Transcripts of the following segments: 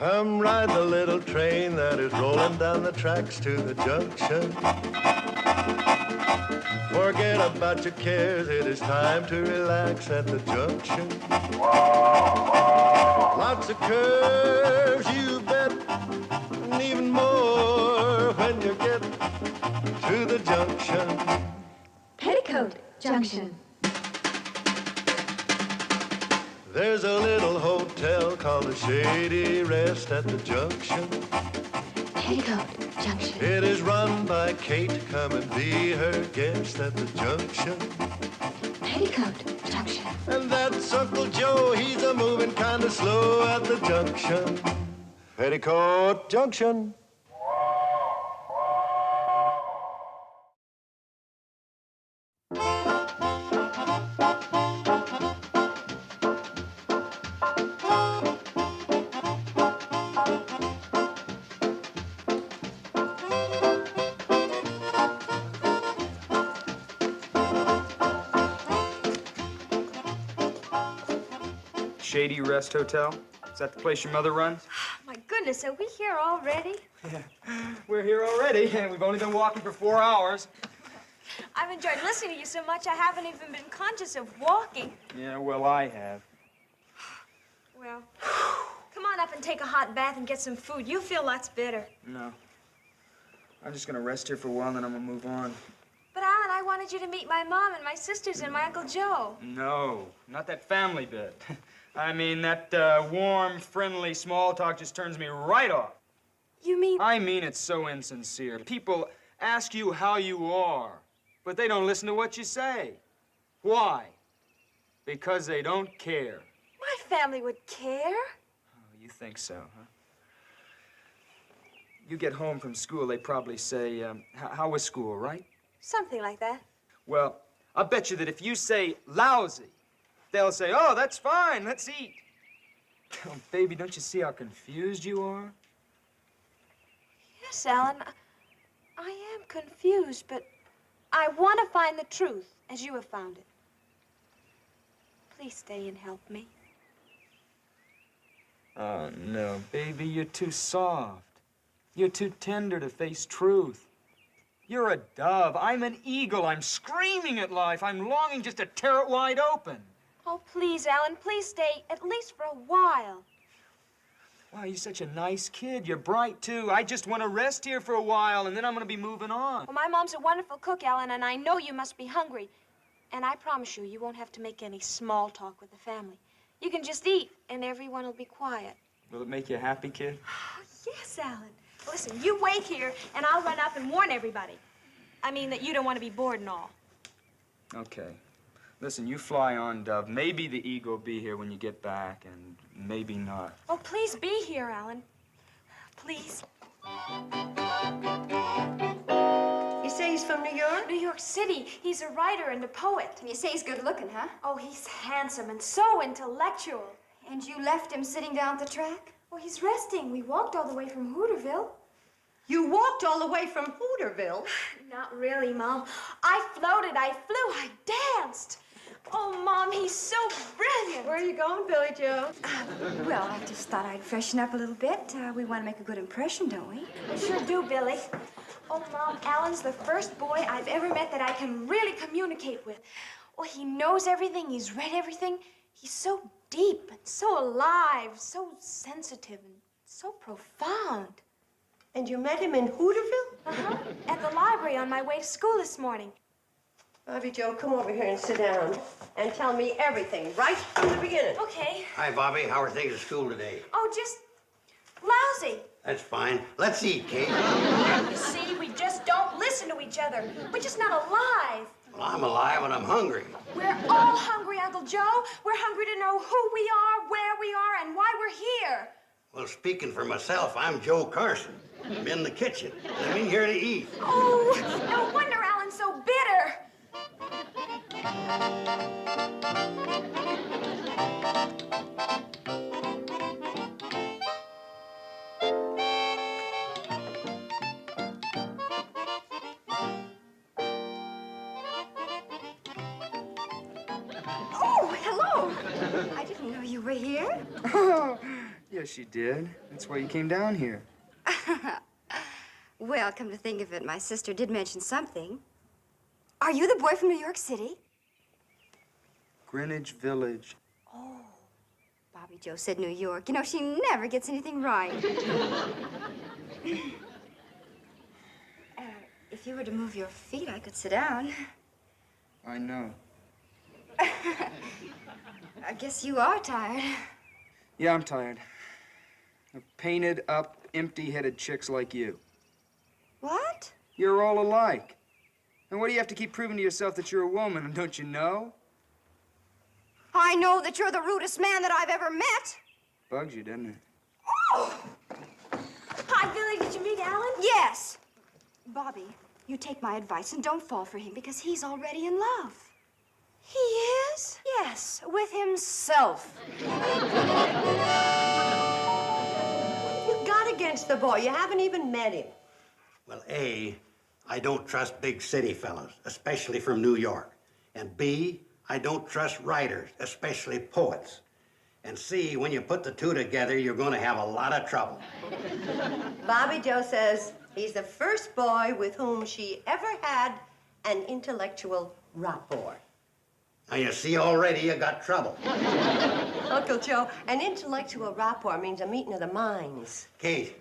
Come ride the little train that is rolling down the tracks to the junction. Forget about your cares, it is time to relax at the junction. Lots of curves, you bet, and even more when you get to the junction. Petticoat Junction. There's a little hotel called the Shady Rest at the junction. Petticoat Junction. It is run by Kate. Come and be her guest at the junction. Petticoat Junction. And that's Uncle Joe. He's a moving kind of slow at the junction. Petticoat Junction. Shady Rest Hotel? Is that the place your mother runs? My goodness, are we here already? Yeah, we're here already, and we've only been walking for 4 hours. I've enjoyed listening to you so much I haven't even been conscious of walking. Yeah, well, I have. Well, come on up and take a hot bath and get some food. You'll feel lots better. No. I'm just gonna rest here for a while, and then I'm gonna move on. But, Alan, I wanted you to meet my mom and my sisters and my Uncle Joe. No, not that family bit. I mean, that warm, friendly small talk just turns me right off. You mean? I mean it so insincere. People ask you how you are, but they don't listen to what you say. Why? Because they don't care. My family would care. Oh, you think so, huh? You get home from school, they probably say, how was school, right? Something like that. Well, I'll bet you that if you say lousy, they'll say, oh, that's fine, let's eat. Oh, baby, don't you see how confused you are? Yes, Alan, I am confused, but I want to find the truth, as you have found it. Please stay and help me. Oh, no, baby, you're too soft. You're too tender to face truth. You're a dove. I'm an eagle. I'm screaming at life. I'm longing just to tear it wide open. Oh, please, Alan, please stay, at least for a while. Wow, you're such a nice kid. You're bright, too. I just want to rest here for a while, and then I'm going to be moving on. Well, my mom's a wonderful cook, Alan, and I know you must be hungry. And I promise you, you won't have to make any small talk with the family. You can just eat, and everyone will be quiet. Will it make you happy, kid? Oh, yes, Alan. Listen, you wait here, and I'll run up and warn everybody. I mean that you don't want to be bored and all. Okay. Listen, you fly on, Dove. Maybe the eagle will be here when you get back, and maybe not. Oh, please be here, Alan. Please. You say he's from New York? New York City. He's a writer and a poet. You say he's good looking, huh? Oh, he's handsome and so intellectual. And you left him sitting down at the track? Well, he's resting. We walked all the way from Hooterville. You walked all the way from Hooterville? Not really, Mom. I floated, I flew, I danced. Oh, Mom, he's so brilliant. Where are you going, Billy Joe? Well, I just thought I'd freshen up a little bit. We want to make a good impression, don't we? We sure do, Billy. Oh, Mom, Alan's the first boy I've ever met that I can really communicate with. Oh, he knows everything, he's read everything. He's so deep and so alive, so sensitive and so profound. And you met him in Hooterville? Uh-huh. At the library on my way to school this morning. Bobbie Jo, come over here and sit down and tell me everything right from the beginning. Okay. Hi, Bobbie. How are things at school today? Oh, just lousy. That's fine. Let's eat, Kate. You see, we just don't listen to each other. We're just not alive. Well, I'm alive and I'm hungry. We're all hungry, Uncle Joe. We're hungry to know who we are, where we are, and why we're here. Well, speaking for myself, I'm Joe Carson. I'm in the kitchen. I'm in here to eat. Oh, no wonder Alan's so bitter. Oh, hello. I didn't know you were here. Oh, Yes, you did. That's why you came down here. Well, come to think of it, my sister did mention something. Are you the boy from New York City? Greenwich Village. Oh, Bobbie Jo said New York. You know, she never gets anything right. If you were to move your feet, I could sit down. I know. I guess you are tired. Yeah, I'm tired. Of painted up, empty-headed chicks like you. What? You're all alike. And what do you have to keep proving to yourself that you're a woman, don't you know? I know that you're the rudest man that I've ever met. Bugs you, doesn't it? Oh! Hi, Billy. Did you meet Alan? Yes. Bobbie, you take my advice and don't fall for him because he's already in love. He is? Yes, with himself. You got against the boy. You haven't even met him. Well, A, I don't trust big city fellas, especially from New York. And B, I don't trust writers, especially poets. And C, when you put the two together, you're going to have a lot of trouble. Bobbie Jo says he's the first boy with whom she ever had an intellectual rapport. Now, you see already you got trouble. Uncle Joe, an intellectual rapport means a meeting of the minds. Kate,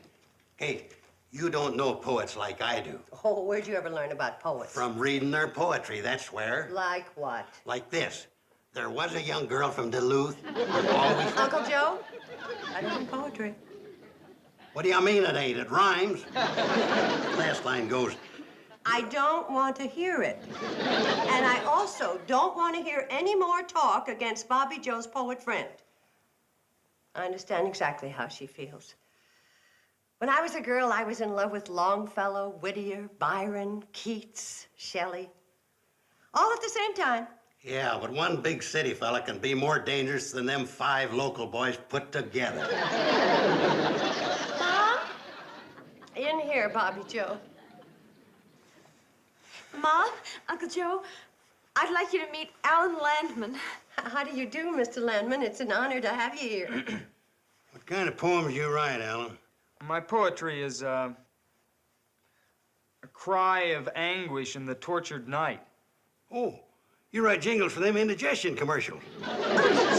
you don't know poets like I do. Oh, where'd you ever learn about poets? From reading their poetry, that's where. Like what? Like this. There was a young girl from Duluth. Always... Uncle Joe, I don't know poetry. What do you mean it ain't? It rhymes. Last line goes, I don't want to hear it. And I also don't want to hear any more talk against Bobbie Jo's poet friend. I understand exactly how she feels. When I was a girl, I was in love with Longfellow, Whittier, Byron, Keats, Shelley. All at the same time. yeah, but one big city fella can be more dangerous than them 5 local boys put together. Mom? In here, Bobbie Jo. Mom, Uncle Joe, I'd like you to meet Alan Landman. How do you do, Mr. Landman? It's an honor to have you here. What kind of poems you write, Alan? My poetry is, a cry of anguish in the tortured night. Oh, you write jingles for them indigestion commercials.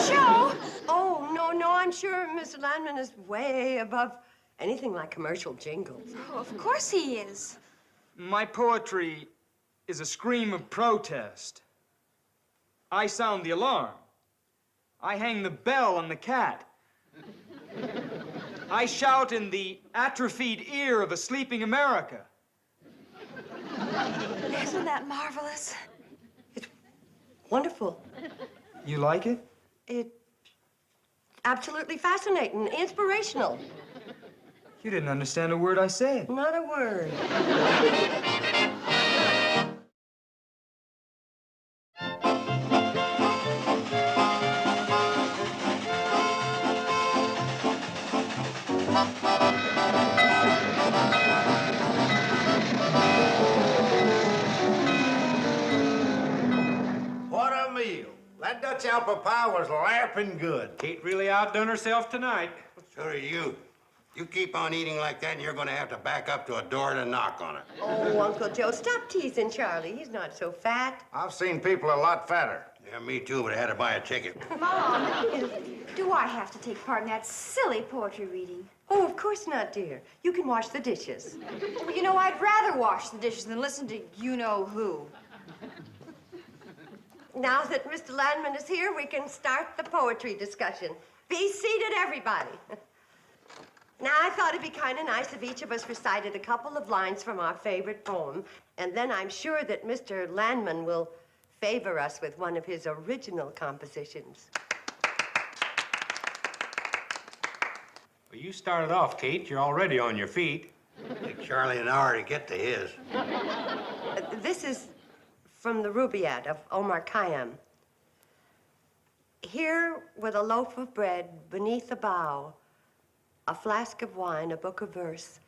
Joe! Oh, no, I'm sure Mr. Landman is way above anything like commercial jingles. Oh, of course he is. My poetry is a scream of protest. I sound the alarm. I hang the bell on the cat. I shout in the atrophied ear of a sleeping America. Isn't that marvelous? Wonderful. You like it? It's absolutely fascinating, inspirational. You didn't understand a word I said. Not a word. What a meal. That Dutch apple pie was laughing good. Kate really outdone herself tonight. So are you. You keep on eating like that, and you're going to have to back up to a door to knock on it. Oh, Uncle Joe, stop teasing Charlie. He's not so fat. I've seen people a lot fatter. Yeah, me too, but I had to buy a ticket. Mom, do I have to take part in that silly poetry reading? Oh, of course not, dear. You can wash the dishes. Well, you know, I'd rather wash the dishes than listen to you-know-who. Now that Mr. Landman is here, we can start the poetry discussion. Be seated, everybody. Now, I thought it'd be kind of nice if each of us recited a couple of lines from our favorite poem, and then I'm sure that Mr. Landman will favor us with one of his original compositions. Well, you started off, Kate. You're already on your feet. Take Charlie an hour to get to his. This is from the Rubaiyat of Omar Khayyam. Here, with a loaf of bread beneath a bough, a flask of wine, a book of verse,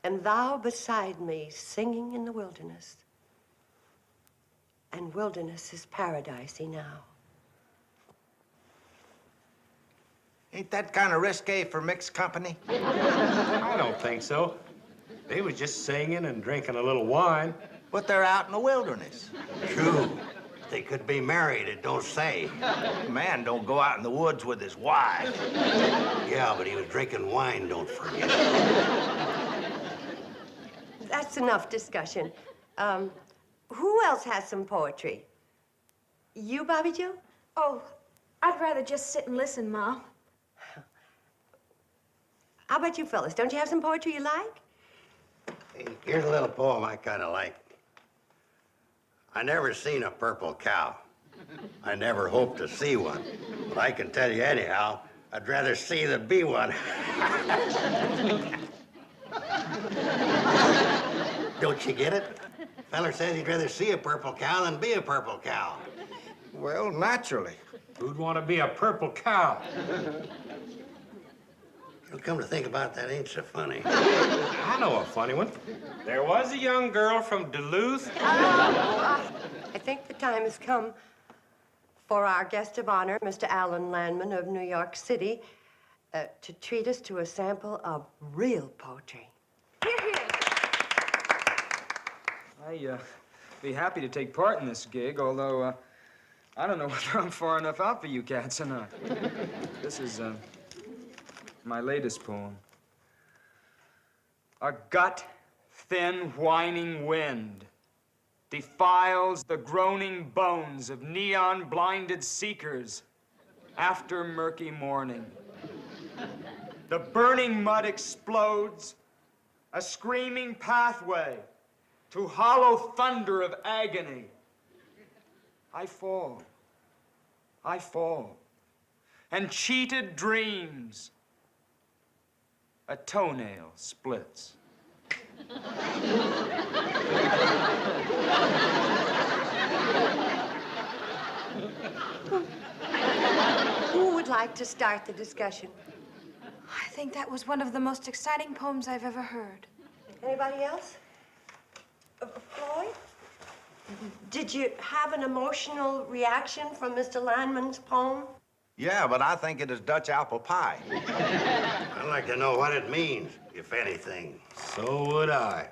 and thou beside me singing in the wilderness. And wilderness is paradise enow. Ain't that kind of risque for mixed company? I don't think so. They was just singing and drinking a little wine. But they're out in the wilderness. True. They could be married, it don't say. A man don't go out in the woods with his wife. Yeah, but he was drinking wine, don't forget. That's enough discussion. Who else has some poetry? You, Bobbie Jo? Oh, I'd rather just sit and listen, Mom. How about you fellas? Don't you have some poetry you like? Hey, here's a little poem I kind of like. I never seen a purple cow. I never hope to see one. But I can tell you anyhow, I'd rather see than be one. Don't you get it? Feller says he'd rather see a purple cow than be a purple cow. Well, naturally. Who'd want to be a purple cow? You'll come to think about that, ain't so funny. I know a funny one. There was a young girl from Duluth. I think the time has come for our guest of honor, Mr. Alan Landman of New York City, to treat us to a sample of real poetry. Here, here. I'd be happy to take part in this gig, although I don't know whether I'm far enough out for you cats or not. This is my latest poem. A gut-thin, whining wind defiles the groaning bones of neon-blinded seekers after murky morning. The burning mud explodes, a screaming pathway to hollow thunder of agony. I fall, and cheated dreams, a toenail splits. Who would like to start the discussion? I think that was one of the most exciting poems I've ever heard. Anybody else? Floyd? Did you have an emotional reaction from Mr. Landman's poem? Yeah, but I think it is Dutch apple pie. I'd like to know what it means, if anything. So would I.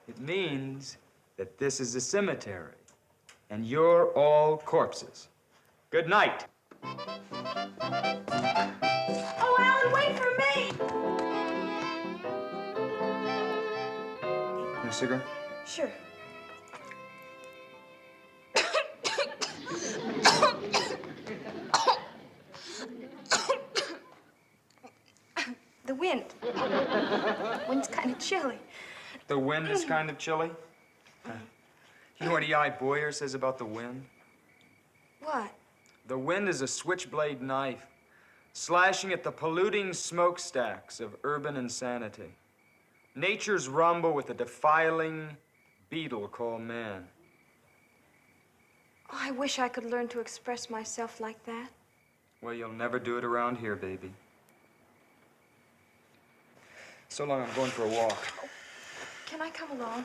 It means that this is a cemetery, and you're all corpses. Good night. Oh, Alan, wait for me! You want a cigarette? Sure. The wind. Wind's kind of chilly. The wind is kind of chilly. You know what E.I. Boyer says about the wind? What? The wind is a switchblade knife, slashing at the polluting smokestacks of urban insanity. Nature's rumble with a defiling beetle called man. Oh, I wish I could learn to express myself like that. Well, you'll never do it around here, baby. So long, I'm going for a walk. Can I come along?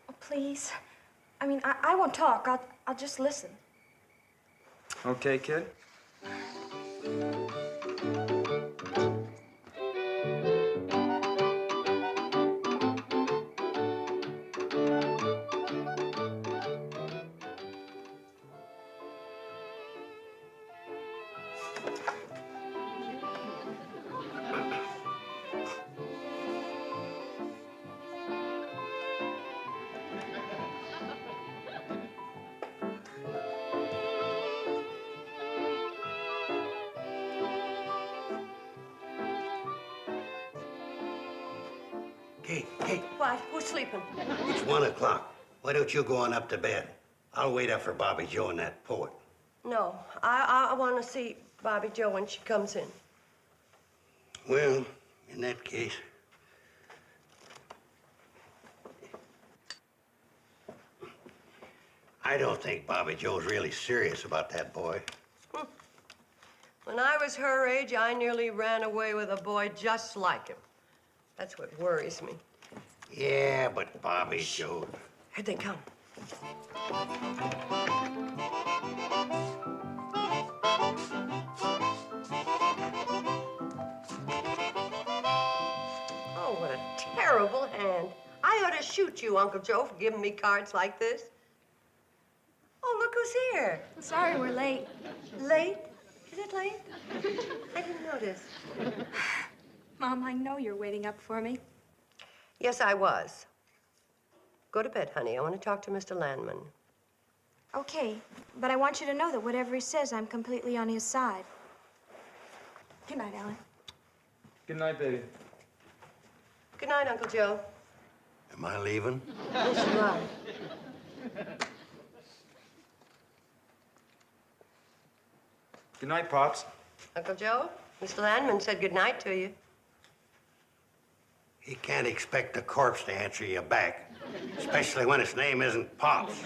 Oh, please. I mean, I won't talk. I'll just listen. Okay, kid? Hey, What? Who's sleeping? it's 1 o'clock. Why don't you go on up to bed? I'll wait up for Bobbie Jo and that poet. No, I want to see Bobbie Jo when she comes in. Well, in that case... I don't think Bobbie Jo's really serious about that boy. When I was her age, I nearly ran away with a boy just like him. That's what worries me. Yeah, but Bobbie Jo... Here they come. terrible hand. I ought to shoot you, Uncle Joe, for giving me cards like this. Oh, look who's here. I'm sorry we're late. Late? Is it late? I didn't notice. Mom, I know you're waiting up for me. Yes, I was. Go to bed, honey. I want to talk to Mr. Landman. Okay, but I want you to know that whatever he says, I'm completely on his side. Good night, Alan. Good night, baby. Good night, Uncle Joe. Am I leaving? Yes, you are. Good night, Pops. Uncle Joe, Mr. Landman said good night to you. He can't expect a corpse to answer you back, especially when its name isn't Pops.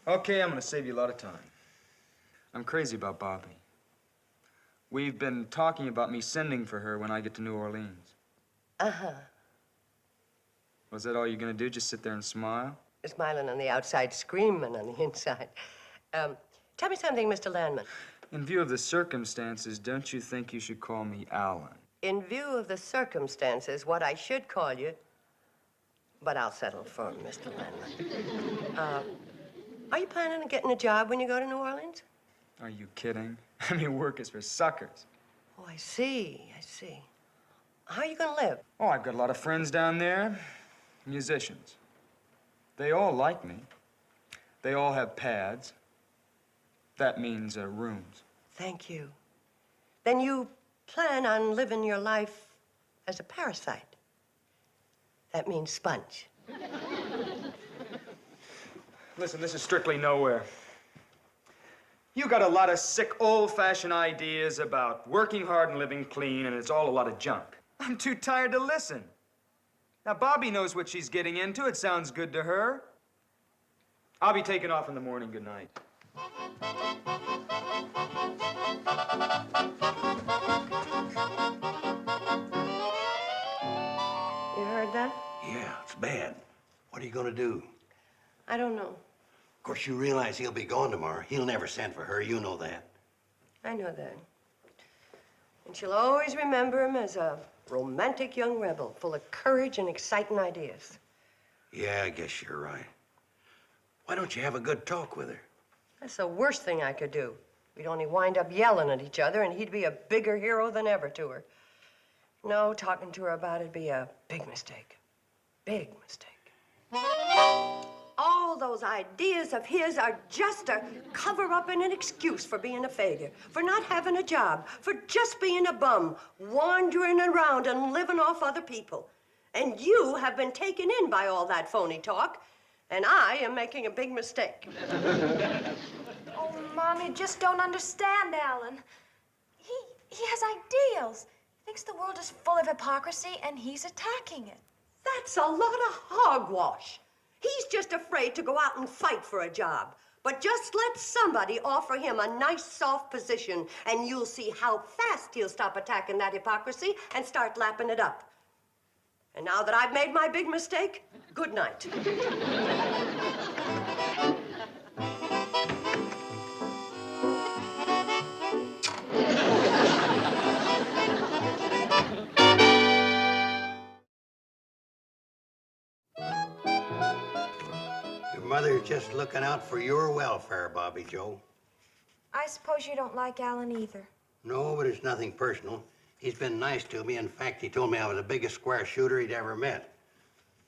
Okay, I'm gonna save you a lot of time. I'm crazy about Bobbie. We've been talking about me sending for her when I get to New Orleans. Uh-huh. Was that all you're gonna do? Just sit there and smile? Smiling on the outside, screaming on the inside. Tell me something, Mr. Landman. In view of the circumstances, don't you think you should call me Alan? In view of the circumstances, what I should call you, but I'll settle for Mr. Landman. Are you planning on getting a job when you go to New Orleans? Are you kidding? I mean, work is for suckers. Oh, I see. How are you gonna live? Oh, I've got a lot of friends down there, musicians. They all like me. They all have pads. That means rooms. Thank you. Then you plan on living your life as a parasite. That means sponge. Listen, this is strictly nowhere. You got a lot of sick, old-fashioned ideas about working hard and living clean, and it's all a lot of junk. I'm too tired to listen. Now, Bobbie knows what she's getting into. It sounds good to her. I'll be taking off in the morning. Good night. You heard that? Yeah, it's bad. What are you gonna do? I don't know. Of course, you realize he'll be gone tomorrow. He'll never send for her. You know that. I know that. And she'll always remember him as a romantic young rebel, full of courage and exciting ideas. Yeah, I guess you're right. Why don't you have a good talk with her? That's the worst thing I could do. We'd only wind up yelling at each other, and he'd be a bigger hero than ever to her. No, talking to her about it'd be a big mistake. Big mistake. All those ideas of his are just a cover-up and an excuse for being a failure, for not having a job, for just being a bum, wandering around and living off other people. And you have been taken in by all that phony talk, and I am making a big mistake. Oh, Mom, you just don't understand, Alan. He has ideals. He thinks the world is full of hypocrisy, and he's attacking it. That's a lot of hogwash. He's just afraid to go out and fight for a job. But just let somebody offer him a nice, soft position, and you'll see how fast he'll stop attacking that hypocrisy and start lapping it up. And now that I've made my big mistake, good night. Mother's just looking out for your welfare, Bobbie Jo. I suppose you don't like Alan either. No, but it's nothing personal. He's been nice to me. In fact, he told me I was the biggest square shooter he'd ever met.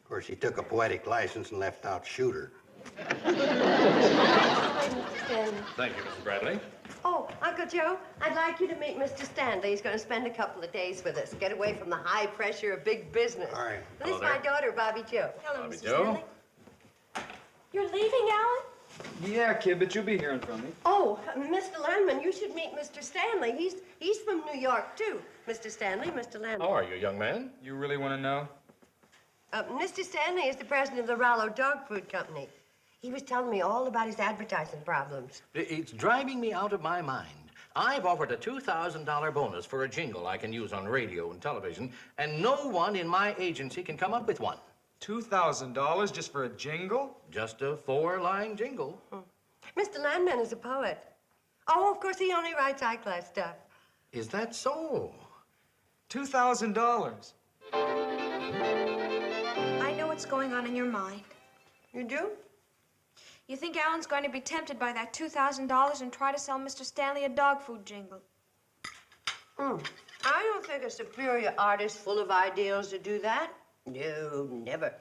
Of course, he took a poetic license and left out shooter. Thank you, Mrs. Bradley. Oh, Uncle Joe, I'd like you to meet Mr. Stanley. He's going to spend a couple of days with us. Get away from the high pressure of big business. All right. This is my daughter, Bobbie Jo. Hello, Bobbie Mr. Jo. Stanley. You're leaving, Alan? Yeah, kid, but you'll be hearing from me. Oh, Mr. Landman, you should meet Mr. Stanley. He's from New York, too. Mr. Stanley, Mr. Landman. How are you, young man? You really want to know? Mr. Stanley is the president of the Rollo Dog Food Company. He was telling me all about his advertising problems. It's driving me out of my mind. I've offered a $2,000 bonus for a jingle I can use on radio and television, and no one in my agency can come up with one. $2,000 just for a jingle? Just a 4-line jingle. Mr. Landman is a poet. Oh, of course, he only writes high-class stuff. Is that so? $2,000. I know what's going on in your mind. You do? You think Alan's going to be tempted by that $2,000 and try to sell Mr. Stanley a dog food jingle. I don't think a superior artist full of ideals to do that. No, never.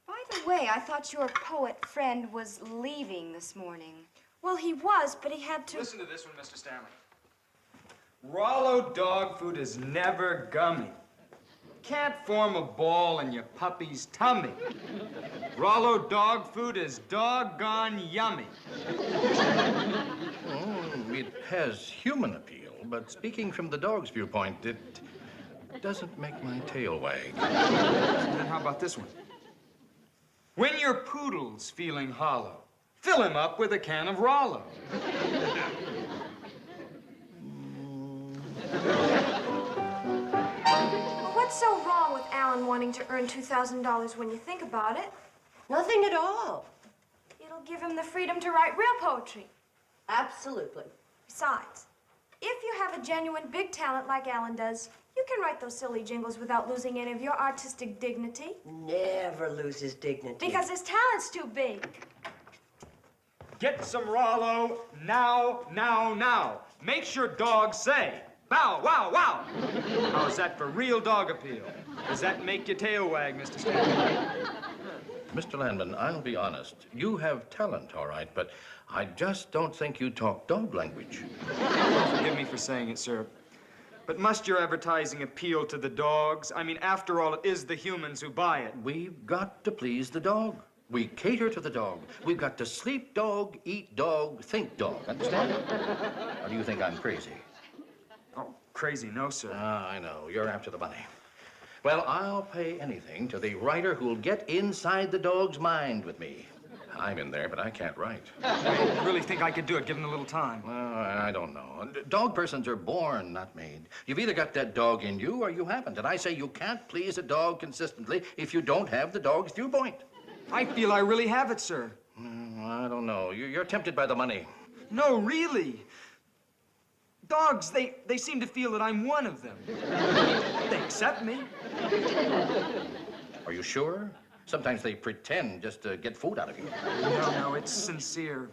By the way, I thought your poet friend was leaving this morning. Well, he was, but he had to... Listen to this one, Mr. Stanley. Rollo dog food is never gummy. Can't form a ball in your puppy's tummy. Rollo dog food is doggone yummy. It has human appeal, but speaking from the dog's viewpoint, it doesn't make my tail wag. And then how about this one? When your poodle's feeling hollow, fill him up with a can of Rollo. What's so wrong with Alan wanting to earn $2,000 when you think about it? Nothing at all. It'll give him the freedom to write real poetry. Absolutely. Besides, if you have a genuine big talent like Alan does, you can write those silly jingles without losing any of your artistic dignity. Never loses dignity. Because his talent's too big. Get some Rollo now, now, now. Makes your dog say, bow, wow, wow. How's that for real dog appeal? Does that make your tail wag, Mr. Stanley? Mr. Landman, I'll be honest. You have talent, all right, but I just don't think you talk dog language. Forgive me for saying it, sir. But must your advertising appeal to the dogs? I mean, after all, it is the humans who buy it. We've got to please the dog. We cater to the dog. We've got to sleep dog, eat dog, think dog. Understand? Or do you think I'm crazy? Oh, crazy, no, sir. I know. You're after the money. Well, I'll pay anything to the writer who'll get inside the dog's mind with me. I'm in there, but I can't write. I really think I could do it, given a little time. I don't know. Dog persons are born, not made. You've either got that dog in you or you haven't. And I say you can't please a dog consistently if you don't have the dog's viewpoint. I feel I really have it, sir. I don't know. You're tempted by the money. No, really. Dogs, they seem to feel that I'm one of them. They accept me. Are you sure? Sometimes they pretend just to get food out of you. No, it's sincere.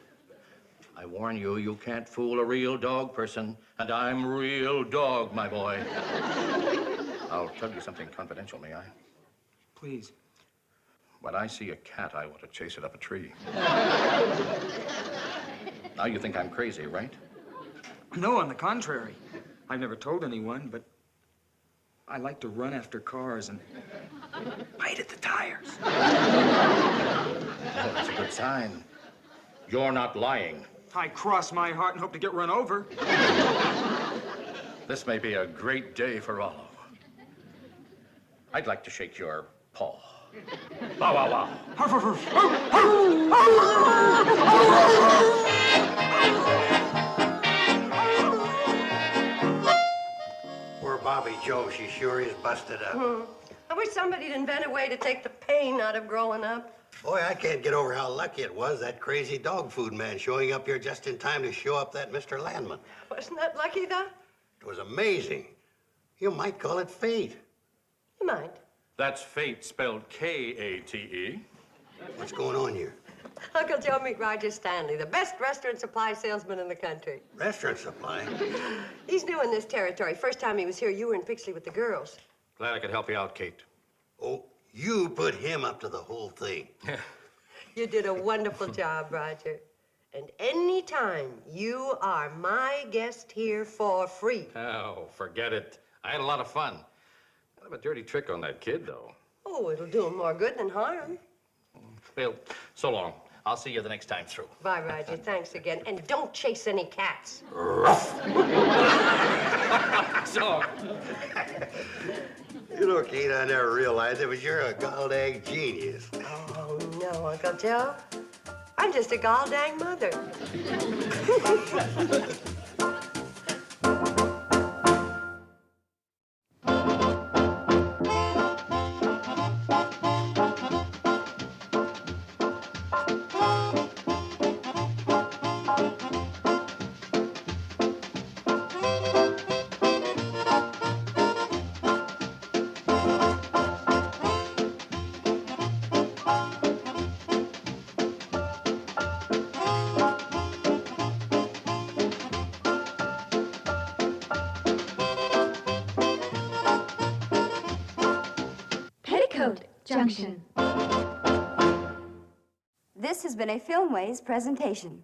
I warn you, you can't fool a real dog person, and I'm real dog, my boy. I'll tell you something confidential, may I? Please. When I see a cat, I want to chase it up a tree. Now you think I'm crazy, right? No, on the contrary. I've never told anyone, but I like to run after cars and bite at the tires. Oh, that's a good sign. You're not lying. I cross my heart and hope to get run over. This may be a great day for Rollo. I'd like to shake your paw. Bow, wow, wow. Poor Bobbie Jo, she sure is busted up. I wish somebody'd invent a way to take the pain out of growing up. Boy, I can't get over how lucky it was, that crazy dog food man showing up here just in time to show up that Mr. Landman. Wasn't that lucky, though? It was amazing. You might call it fate. You might. That's fate spelled K-A-T-E. What's going on here? Uncle Joe meet Roger Stanley, the best restaurant supply salesman in the country. Restaurant supply? He's new in this territory. First time he was here, you were in Pixley with the girls. Glad I could help you out, Kate. Oh, you put him up to the whole thing. You did a wonderful job, Roger. And anytime you are my guest here for free. Oh, forget it. I had a lot of fun. Kind of a dirty trick on that kid, though. Oh, it'll do him more good than harm. Well, so long. I'll see you the next time through. Bye, Roger. Thanks again. And don't chase any cats. So. You know, Kate, I never realized it, but you're a gall-dang genius. Oh, no, Uncle Joe. I'm just a gall-dang mother. Junction. This has been a Filmways presentation.